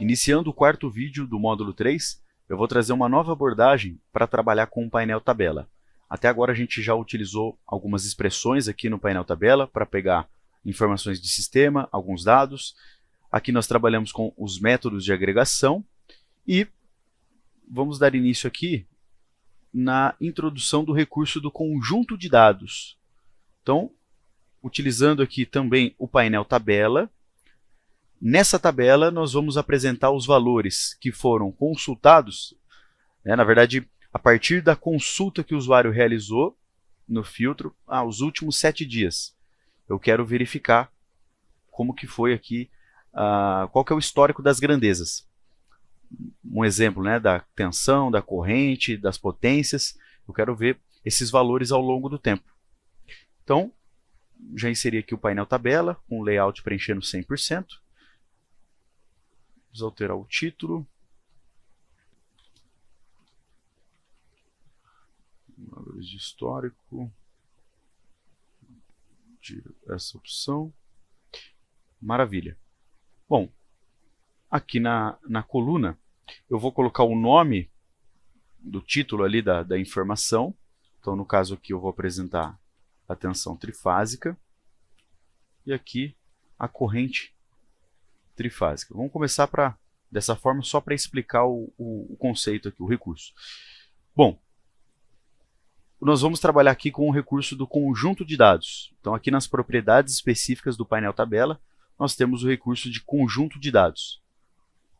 Iniciando o quarto vídeo do módulo 3, eu vou trazer uma nova abordagem para trabalhar com o painel tabela. Até agora a gente já utilizou algumas expressões aqui no painel tabela para pegar informações de sistema, alguns dados. Aqui nós trabalhamos com os métodos de agregação e vamos dar início aqui na introdução do recurso do conjunto de dados. Então, utilizando aqui também o painel tabela, nessa tabela nós vamos apresentar os valores que foram consultados, na verdade, a partir da consulta que o usuário realizou no filtro, os últimos 7 dias. Eu quero verificar como que foi aqui, qual que é o histórico das grandezas. Um exemplo, da tensão, da corrente, das potências. Eu quero ver esses valores ao longo do tempo. Então, já inseri aqui o painel tabela, com o layout preenchendo 100%. Vamos alterar o título. Valores de histórico. Tiro essa opção. Maravilha. Bom, aqui na coluna, eu vou colocar o nome do título ali da informação. Então, no caso aqui, eu vou apresentar a tensão trifásica. E aqui, a corrente trifásica. Vamos começar dessa forma, só para explicar o conceito aqui, o recurso. Bom, nós vamos trabalhar aqui com o recurso do conjunto de dados. Então, aqui nas propriedades específicas do painel tabela, nós temos o recurso de conjunto de dados.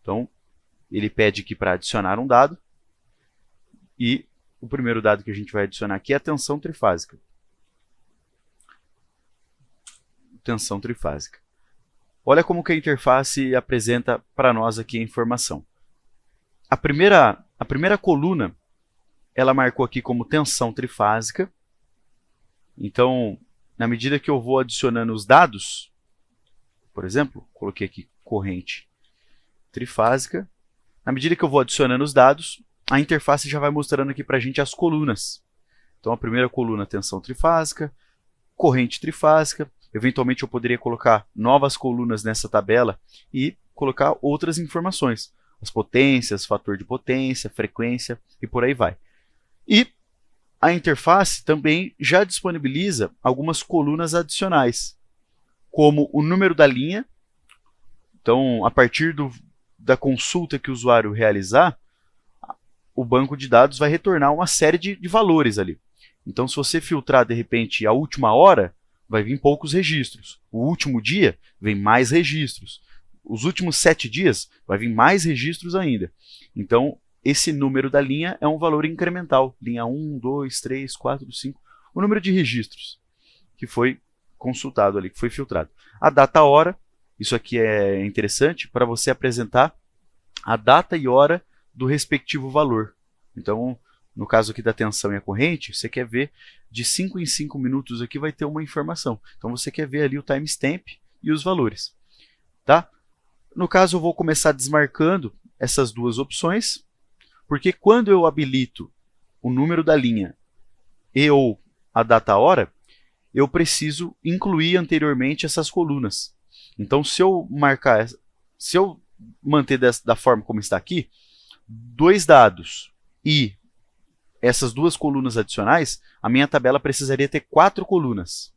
Então, ele pede aqui para adicionar um dado, e o primeiro dado que a gente vai adicionar aqui é a tensão trifásica. Tensão trifásica. Olha como que a interface apresenta para nós aqui a informação. A primeira coluna, ela marcou aqui como tensão trifásica. Então, na medida que eu vou adicionando os dados, por exemplo, coloquei aqui corrente trifásica. Na medida que eu vou adicionando os dados, a interface já vai mostrando aqui para a gente as colunas. Então, a primeira coluna, tensão trifásica, corrente trifásica. Eventualmente, eu poderia colocar novas colunas nessa tabela e colocar outras informações. As potências, fator de potência, frequência e por aí vai. E a interface também já disponibiliza algumas colunas adicionais, como o número da linha. Então, a partir da consulta que o usuário realizar, o banco de dados vai retornar uma série de valores ali. Então, se você filtrar, de repente, a última hora, vai vir poucos registros. O último dia, vem mais registros. Os últimos 7 dias, vai vir mais registros ainda. Então, esse número da linha é um valor incremental. Linha 1, 2, 3, 4, 5. O número de registros que foi consultado ali, que foi filtrado. A data-hora, isso aqui é interessante para você apresentar a data e hora do respectivo valor. Então, no caso aqui da tensão e a corrente, você quer ver de 5 em 5 minutos aqui vai ter uma informação. Então, você quer ver ali o timestamp e os valores. Tá? No caso, eu vou começar desmarcando essas duas opções, porque quando eu habilito o número da linha e ou a data-hora, eu preciso incluir anteriormente essas colunas. Então, se eu manter da forma como está aqui, 2 dados e essas 2 colunas adicionais, a minha tabela precisaria ter 4 colunas.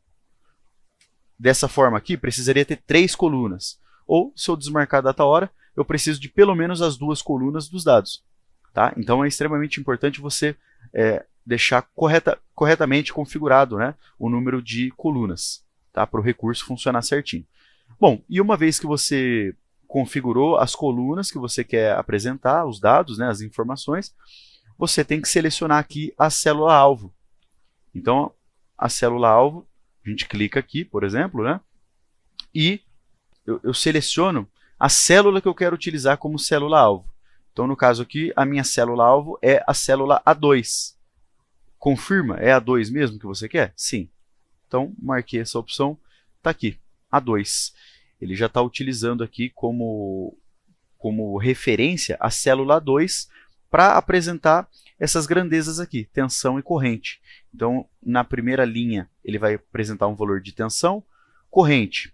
Dessa forma aqui, precisaria ter 3 colunas. Ou, se eu desmarcar a data-hora, eu preciso de pelo menos as 2 colunas dos dados. Tá? Então, é extremamente importante você deixar corretamente configurado, o número de colunas, tá? Para o recurso funcionar certinho. Bom, e uma vez que você configurou as colunas que você quer apresentar, os dados, as informações, você tem que selecionar aqui a célula-alvo. Então, a célula-alvo, a gente clica aqui, por exemplo, e eu seleciono a célula que eu quero utilizar como célula-alvo. Então, no caso aqui, a minha célula-alvo é a célula A2. Confirma, é A2 mesmo que você quer? Sim. Então, marquei essa opção, está aqui, A2. Ele já está utilizando aqui como referência a célula A2 para apresentar essas grandezas aqui, tensão e corrente. Então, na primeira linha, ele vai apresentar um valor de tensão, corrente.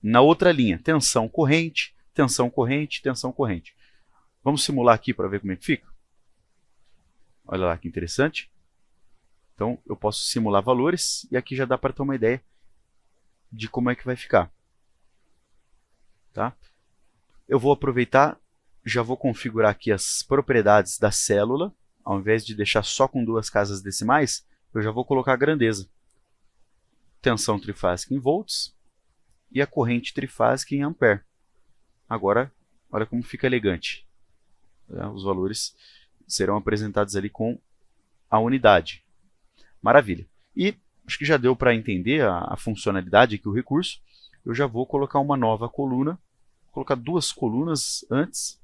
Na outra linha, tensão, corrente. tensão corrente, tensão corrente. Vamos simular aqui para ver como é que fica? Olha lá que interessante. Então, eu posso simular valores e aqui já dá para ter uma ideia de como é que vai ficar. Tá? Eu vou aproveitar, já vou configurar aqui as propriedades da célula. Ao invés de deixar só com 2 casas decimais, eu já vou colocar a grandeza. Tensão trifásica em volts e a corrente trifásica em ampere. Agora, olha como fica elegante. Os valores serão apresentados ali com a unidade. Maravilha. E acho que já deu para entender a funcionalidade aqui, o recurso. Eu já vou colocar uma nova coluna. Vou colocar 2 colunas antes.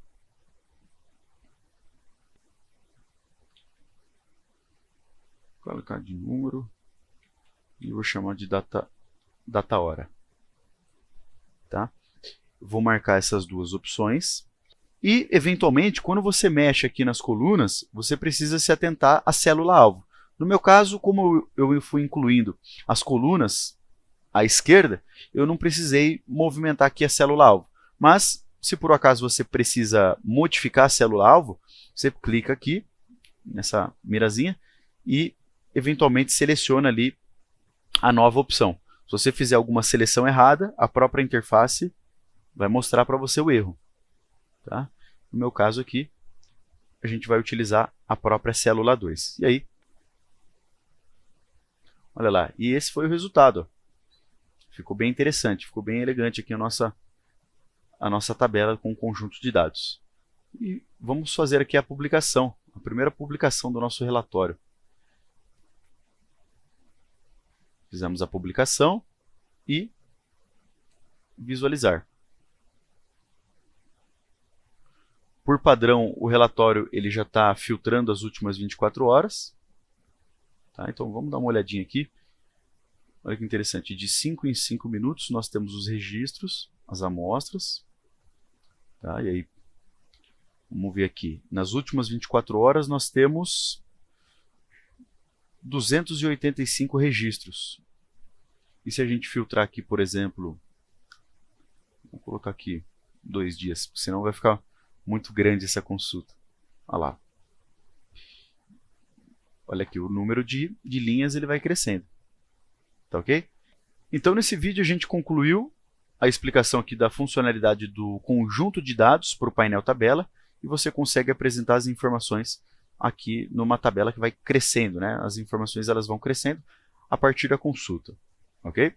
Vou colocar de número. E vou chamar de data hora. Tá? Vou marcar essas 2 opções. E, eventualmente, quando você mexe aqui nas colunas, você precisa se atentar à célula-alvo. No meu caso, como eu fui incluindo as colunas à esquerda, eu não precisei movimentar aqui a célula-alvo. Mas, se por acaso você precisa modificar a célula-alvo, você clica aqui, nessa mirazinha, e, eventualmente, seleciona ali a nova opção. Se você fizer alguma seleção errada, a própria interface vai mostrar para você o erro. Tá? No meu caso aqui, a gente vai utilizar a própria célula 2. E aí, olha lá, e esse foi o resultado. Ó. Ficou bem interessante, ficou bem elegante aqui a nossa tabela com o conjunto de dados. E vamos fazer aqui a publicação, a primeira publicação do nosso relatório. Fizemos a publicação e visualizar. Por padrão, o relatório ele já está filtrando as últimas 24 horas. Tá? Então, vamos dar uma olhadinha aqui. Olha que interessante, de 5 em 5 minutos nós temos os registros, as amostras. Tá? E aí, vamos ver aqui. Nas últimas 24 horas nós temos 285 registros. E se a gente filtrar aqui, por exemplo, vou colocar aqui 2 dias, porque senão vai ficar muito grande essa consulta. Olha lá. Olha aqui, o número de linhas ele vai crescendo. Tá ok? Então, nesse vídeo a gente concluiu a explicação aqui da funcionalidade do conjunto de dados para o painel tabela e você consegue apresentar as informações aqui numa tabela que vai crescendo, né? As informações elas vão crescendo a partir da consulta. Ok?